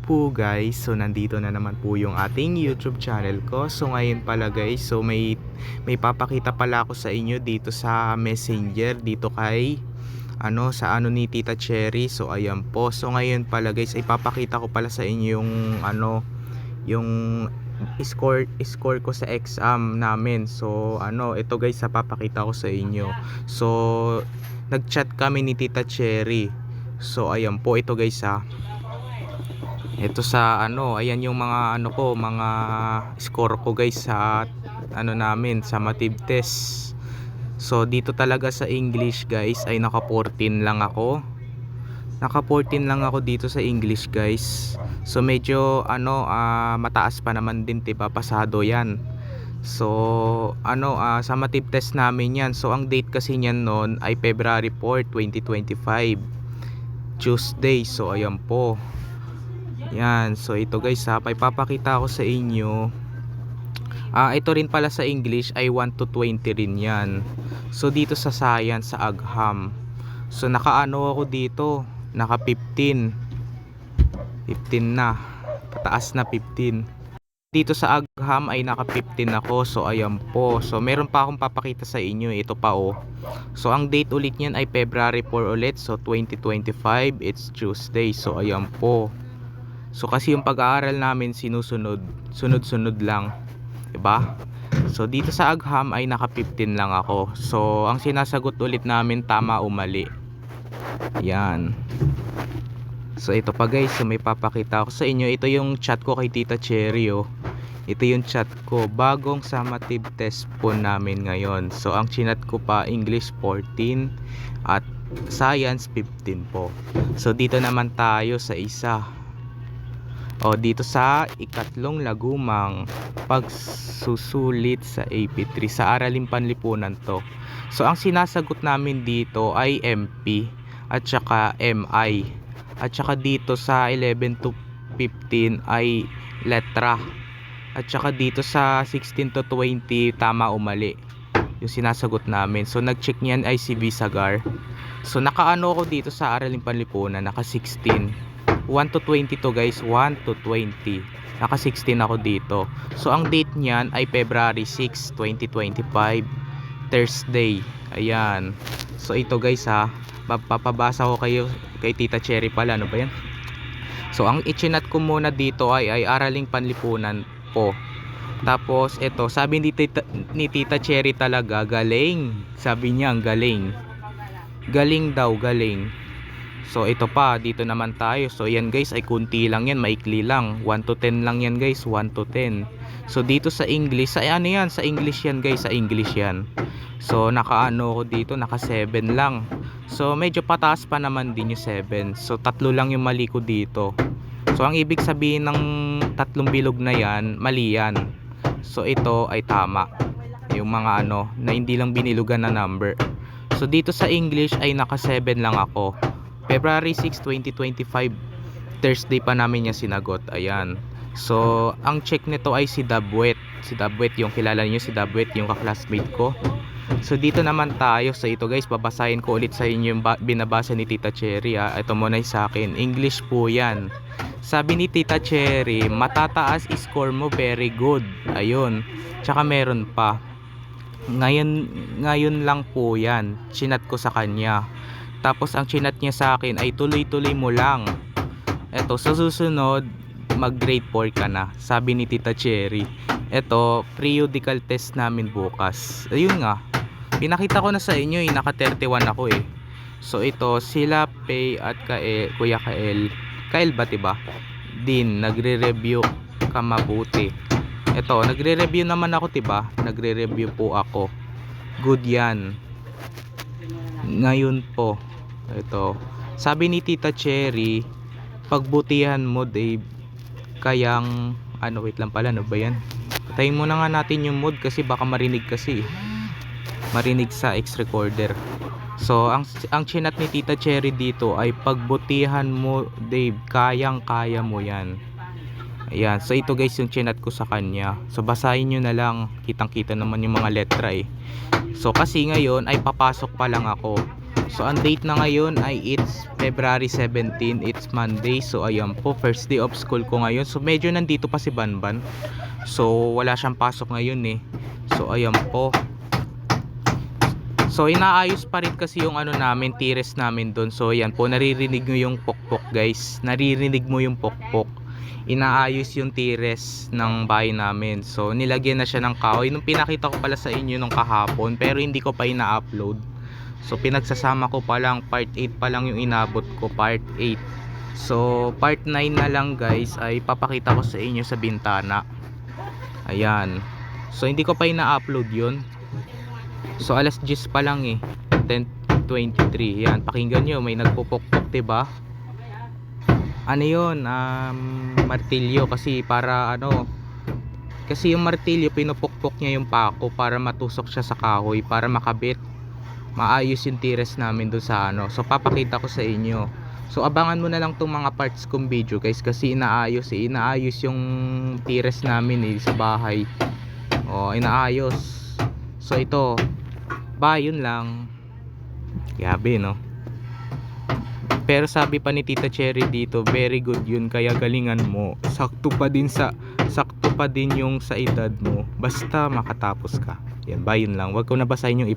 po guys, so nandito na naman po yung ating YouTube channel ko. So ngayon pala guys, so may papakita pala ako sa inyo dito sa Messenger, dito kay sa ni Tita Cherry. So ayan po. So ngayon pala guys, ipapakita ko pala sa inyo yung yung score ko sa exam namin. So ito guys, papakita ko sa inyo. So nag-chat kami ni Tita Cherry. So ayan po, ito guys ito sa ayan yung mga mga score ko guys sa namin sa math test. So dito talaga sa English guys ay naka 14 lang ako. Naka 14 lang ako dito sa English guys. So medyo mataas pa naman din, diba? Pasado yan. So sa math test namin yan. So ang date kasi niyan noon ay February 4, 2025, Tuesday. So ayan po. Yan, so ito guys papakita ko sa inyo. Ito rin pala sa English ay 1 to 20 rin yan. So dito sa science sa Agham, so nakaano ako dito, naka 15 na, pataas na 15. Dito sa Agham ay naka 15 ako. So ayan po. So meron pa akong papakita sa inyo, ito pa So ang date ulit niyan ay February 4 ulit. So 2025, it's Tuesday. So ayan po. So kasi yung pag-aaral namin sunod-sunod lang, diba? So dito sa Agham ay naka 15 lang ako. So ang sinasagot ulit namin tama o mali. Yan. So ito pa guys, so may papakita ako sa inyo. Ito yung chat ko kay Tita Cherry. Ito yung chat ko bagong summative test po namin ngayon. So ang chinat ko pa English 14 at Science 15 po. So dito naman tayo sa isa. Dito sa ikatlong lagumang pagsusulit sa AP3 sa Araling Panlipunan to. So ang sinasagot namin dito ay MP at saka MI. At saka dito sa 11 to 15 ay letra. At saka dito sa 16 to 20 tama o mali yung sinasagot namin. So nag-check niyan ay si V. Sagar. So nakaano ako dito sa Araling Panlipunan, naka 16. 1 to 20 to guys, 1 to 20. Naka 16 ako dito. So ang date niyan ay February 6, 2025, Thursday. Ayan. So ito guys papabasa ko kayo kay Tita Cherry pala, ano ba yan? So ang ichinat ko muna dito ay Araling Panlipunan po. Tapos ito, sabi ni Tita Cherry talaga, galing. Sabi niya, galing. Galing daw, galing. So ito pa, dito naman tayo. So yan guys ay kunti lang yan, maikli lang. 1 to 10 lang yan guys, 1 to 10. So dito sa English, sa yan, sa English yan guys, sa English yan. So nakaano ko dito, naka 7 lang. So medyo pataas pa naman din yung 7. So tatlo lang yung mali ko dito. So ang ibig sabihin ng tatlong bilog na yan, mali yan. So ito ay tama. Yung mga na hindi lang binilugan na number. So dito sa English ay naka 7 lang ako. February 6, 2025, Thursday pa namin niya sinagot. Ayan. So ang check nito ay si Dabwet. Si Dabwet, yung kilala niyo si Dabwet, yung ka-classmate ko. So dito naman tayo. So ito guys, babasahin ko ulit sa inyo yung binabasa ni Tita Cherry. Ito muna sa akin. English po yan. Sabi ni Tita Cherry, matataas score mo, very good. Ayun. Tsaka meron pa. Ngayon lang po yan. Chinat ko sa kanya. Tapos ang chinat niya sa akin ay tuloy-tuloy mo lang. Eto, sa susunod mag-grade 4 ka na, sabi ni Tita Cherry. Eto, periodical test namin bukas. Ayun nga, pinakita ko na sa inyo, naka 31 ako So ito, sila Pay at Kuya Kael ba diba? Din, nagre-review ka mabuti. Eto, nagre-review naman ako diba? Nagre-review po ako. Good yan. Ngayon po, ito, sabi ni Tita Cherry, pagbutihan mo Dave, kayang wait lang pala, ano ba yan? Patayin muna nga natin yung mode kasi baka marinig kasi. Marinig sa X recorder. So ang chinat ni Tita Cherry dito ay pagbutihan mo Dave, kayang kaya mo yan. Ayan, so ito guys yung chinat ko sa kanya. So basahin nyo na lang, kitang kita naman yung mga letra So kasi ngayon ay papasok pa lang ako. So ang date na ngayon ay it's February 17, it's Monday. So ayan po, first day of school ko ngayon. So medyo nandito pa si Banban. So wala siyang pasok ngayon eh. So ayan po. So inaayos pa rin kasi yung ano namin, tires namin doon. So ayan po, naririnig nyo yung pokpok guys. Naririnig mo yung pokpok. Inaayos yung tires ng bahay namin. So nilagyan na siya ng kahoy. Nung pinakita ko pala sa inyo nung kahapon, pero hindi ko pa ina-upload. So pinagsasama ko pa lang, part 8 pa lang yung inabot ko, part 8. So part 9 na lang guys ay papakita ko sa inyo sa bintana. Ayan. So hindi ko pa ina-upload yun. So alas 10 pa lang eh, 10:23. Yan, pakinggan nyo, may nagpupokpok, diba? Ano yun? Martilyo, kasi para ano, kasi yung martilyo pinupukpok niya yung pako para matusok siya sa kahoy, para makabit maayos yung tires namin doon sa ano. So papakita ko sa inyo. So abangan mo na lang tong mga parts kong video guys, kasi inaayos yung tires namin eh sa bahay. Inaayos. So ito, yun lang. Grabe no. Pero sabi pa ni Tita Cherry dito, very good yun, kaya galingan mo. Sakto pa din yung sa edad mo. Basta makatapos ka. Yan, yun lang. Wag ko na basahin yung